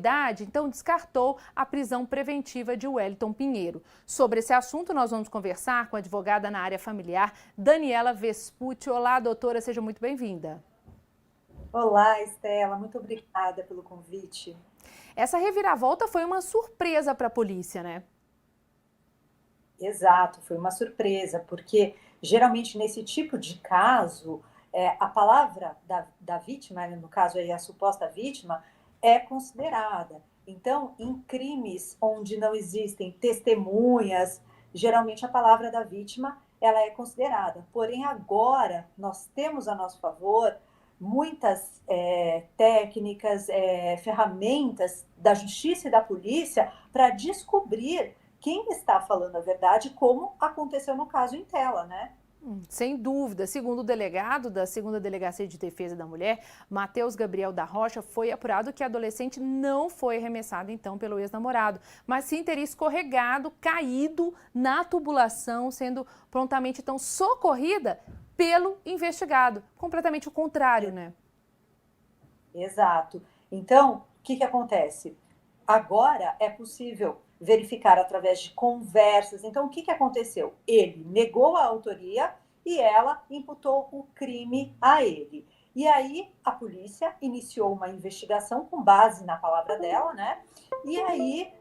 unanimidade, então descartou a prisão preventiva de Wellington Pinheiro. Sobre esse assunto, nós vamos conversar com a advogada na área familiar, Daniela Vespucci. Olá, doutora, seja muito bem-vinda. Olá, Estela, muito obrigada pelo convite. Essa reviravolta foi uma surpresa para a polícia, né? Exato, foi uma surpresa, porque geralmente nesse tipo de caso, a palavra da vítima, né, no caso aí a suposta vítima, é considerada. Então, em crimes onde não existem testemunhas, geralmente a palavra da vítima ela é considerada. Porém, agora nós temos a nosso favor muitas técnicas, ferramentas da justiça e da polícia para descobrir quem está falando a verdade, como aconteceu no caso em tela, né? Sem dúvida. Segundo o delegado da 2ª Delegacia de Defesa da Mulher, Matheus Gabriel da Rocha, foi apurado que a adolescente não foi arremessada, então, pelo ex-namorado, mas sim teria escorregado, caído na tubulação, sendo prontamente, então, socorrida pelo investigado. Completamente o contrário, né? Exato. Então, o que acontece? Agora é possível verificar através de conversas. Então, o que aconteceu? Ele negou a autoria e ela imputou o crime a ele. E aí a polícia iniciou uma investigação com base na palavra dela, né? E aí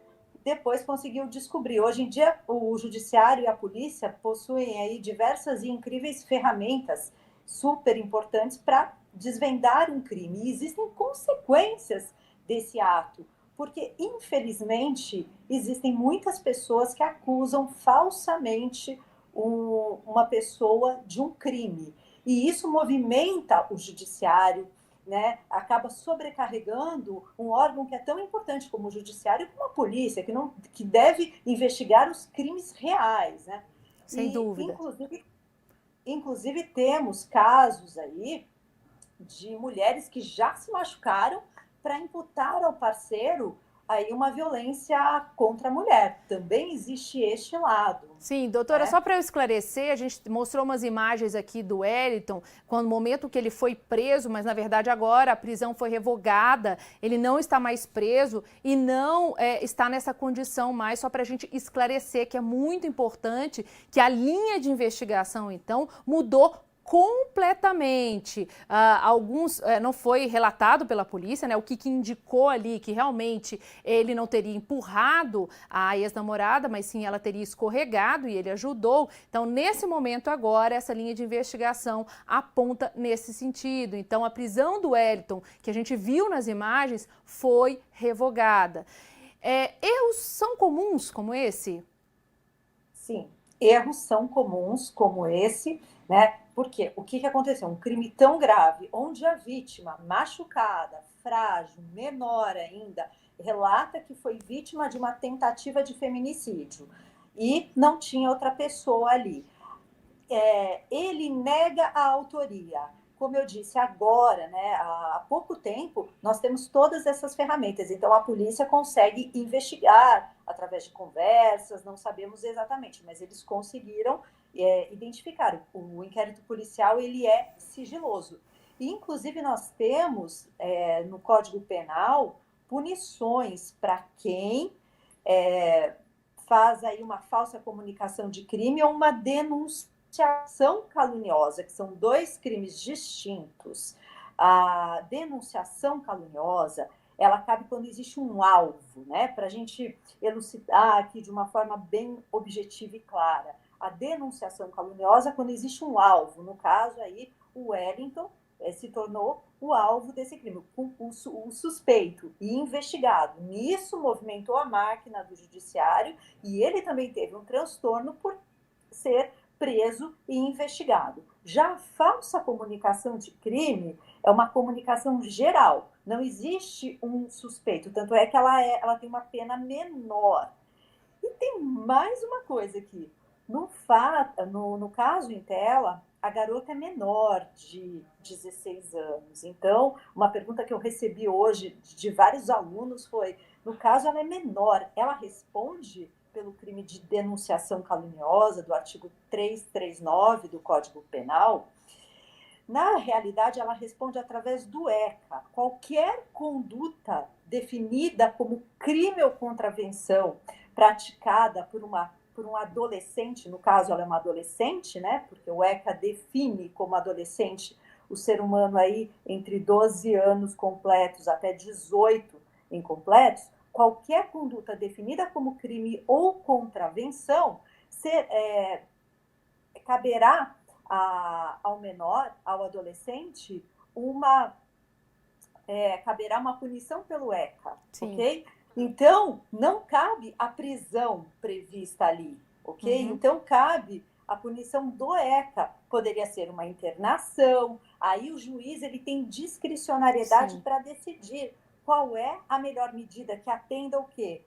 depois conseguiu descobrir. Hoje em dia, o judiciário e a polícia possuem aí diversas e incríveis ferramentas super importantes para desvendar um crime. E existem consequências desse ato, porque, infelizmente, existem muitas pessoas que acusam falsamente uma pessoa de um crime. E isso movimenta o judiciário, né? Acaba sobrecarregando um órgão que é tão importante como o judiciário, como a polícia, que deve investigar os crimes reais, né? Sem E, dúvida. inclusive temos casos aí de mulheres que já se machucaram para imputar ao parceiro aí uma violência contra a mulher. Também existe este lado. Sim, doutora, Né? só para eu esclarecer, a gente mostrou umas imagens aqui do Wellington, quando no momento que ele foi preso, mas na verdade agora a prisão foi revogada, ele não está mais preso e não está nessa condição mais, só para a gente esclarecer que é muito importante que a linha de investigação, então, mudou completamente. Alguns não foi relatado pela polícia, né? O que indicou ali que realmente ele não teria empurrado a ex-namorada, mas sim ela teria escorregado e ele ajudou. Então, nesse momento agora, essa linha de investigação aponta nesse sentido. Então, a prisão do Wellington, que a gente viu nas imagens, foi revogada. Erros são comuns como esse? Sim, erros são comuns como esse, né? Porque o que aconteceu? Um crime tão grave, onde a vítima, machucada, frágil, menor ainda, relata que foi vítima de uma tentativa de feminicídio e não tinha outra pessoa ali. Ele nega a autoria. Como eu disse, agora, né, há pouco tempo, nós temos todas essas ferramentas. Então, a polícia consegue investigar através de conversas, não sabemos exatamente, mas eles conseguiram identificar. O inquérito policial, ele é sigiloso. E, inclusive, nós temos, no Código Penal, punições para quem faz aí uma falsa comunicação de crime ou uma denunciação caluniosa, que são dois crimes distintos. A denunciação caluniosa, ela cabe quando existe um alvo, né? Para a gente elucidar aqui de uma forma bem objetiva e clara. A denunciação caluniosa, quando existe um alvo, no caso aí, o Wellington se tornou o alvo desse crime, o suspeito e investigado. Nisso movimentou a máquina do judiciário e ele também teve um transtorno por ser preso e investigado. Já a falsa comunicação de crime é uma comunicação geral. Não existe um suspeito, tanto é que ela tem uma pena menor. E tem mais uma coisa aqui. No caso em tela, a garota é menor de 16 anos. Então, uma pergunta que eu recebi hoje de vários alunos foi: no caso, ela é menor, ela responde pelo crime de denunciação caluniosa do artigo 339 do Código Penal? Na realidade, ela responde através do ECA. Qualquer conduta definida como crime ou contravenção praticada por um adolescente, no caso ela é uma adolescente, né? Porque o ECA define como adolescente o ser humano aí entre 12 anos completos até 18 incompletos, qualquer conduta definida como crime ou contravenção caberá ao menor, ao adolescente, caberá uma punição pelo ECA, Sim. ok? Então, não cabe a prisão prevista ali, ok? Então, cabe a punição do ECA. Poderia ser uma internação, aí o juiz ele tem discricionariedade para decidir qual é a melhor medida que atenda o quê?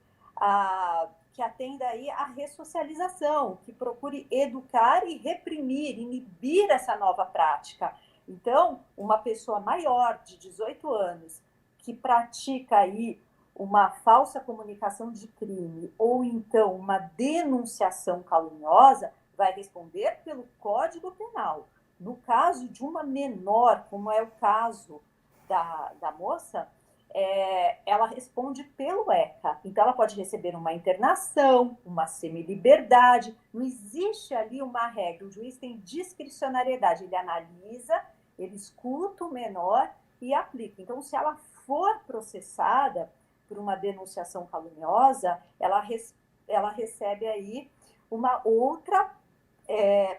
Que atenda aí a ressocialização, que procure educar e reprimir, inibir essa nova prática. Então, uma pessoa maior de 18 anos que pratica aí uma falsa comunicação de crime ou então uma denunciação caluniosa vai responder pelo Código Penal. No caso de uma menor, como é o caso da moça, ela responde pelo ECA. Então, ela pode receber uma internação, uma semiliberdade. Não existe ali uma regra. O juiz tem discricionariedade. Ele analisa, ele escuta o menor e aplica. Então, se ela for processada por uma denunciação caluniosa, ela recebe aí uma outra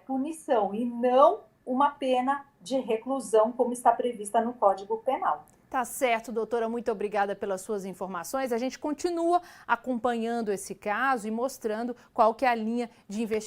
punição e não uma pena de reclusão, como está prevista no Código Penal. Tá certo, doutora, muito obrigada pelas suas informações. A gente continua acompanhando esse caso e mostrando qual que é a linha de investigação.